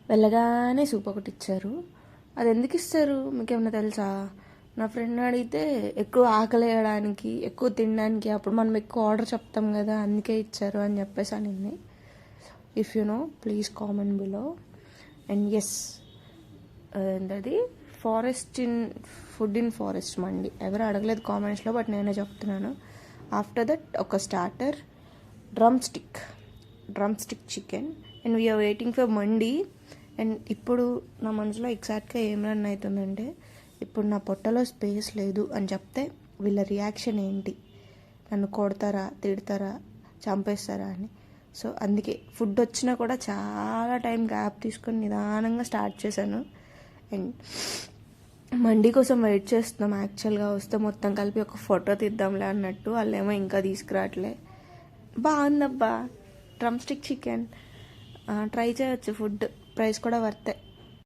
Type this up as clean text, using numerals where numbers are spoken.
వెళ్ళగానే సూప్ ఒకటి ఇచ్చారు. అది ఎందుకు ఇస్తారు మీకు ఏమైనా తెలుసా? నా ఫ్రెండ్ అడిగితే ఎక్కువ ఆకలేయడానికి, ఎక్కువ తినడానికి, అప్పుడు మనం ఎక్కువ ఆర్డర్ చెప్తాం కదా, అందుకే ఇచ్చారు అని చెప్పేసి అనింది. If you know please comment below. And yes, ఏంటది ఫుడ్ ఇన్ ఫారెస్ట్ మండి. ఎవరు అడగలేదు కామెంట్స్లో, బట్ నేనే చెప్తున్నాను. ఆఫ్టర్ దట్ ఒక starter, drumstick chicken, and we are waiting for mandi. అండ్ ఇప్పుడు నా మనసులో ఎగ్జాక్ట్గా ఏం రన్ అవుతుందంటే, ఇప్పుడు నా పొట్టలో స్పేస్ లేదు అని చెప్తే వీళ్ళ రియాక్షన్ ఏంటి, నన్ను కొడతారా, తిడతారా, చంపేస్తారా అని. సో అందుకే ఫుడ్ వచ్చినా కూడా చాలా టైం గ్యాప్ తీసుకొని నిదానంగా స్టార్ట్ చేశాను. అండ్ మండి కోసం వెయిట్ చేస్తున్నాం. యాక్చువల్గా వస్తే మొత్తం కలిపి ఒక ఫోటో తీద్దాంలే అన్నట్టు, వాళ్ళేమో ఇంకా తీసుకురావట్లే. బాగుందబ్బా డ్రమ్ స్టిక్ చికెన్, ట్రై చేయొచ్చు. ఫుడ్ ప్రైస్ కూడా వర్తే.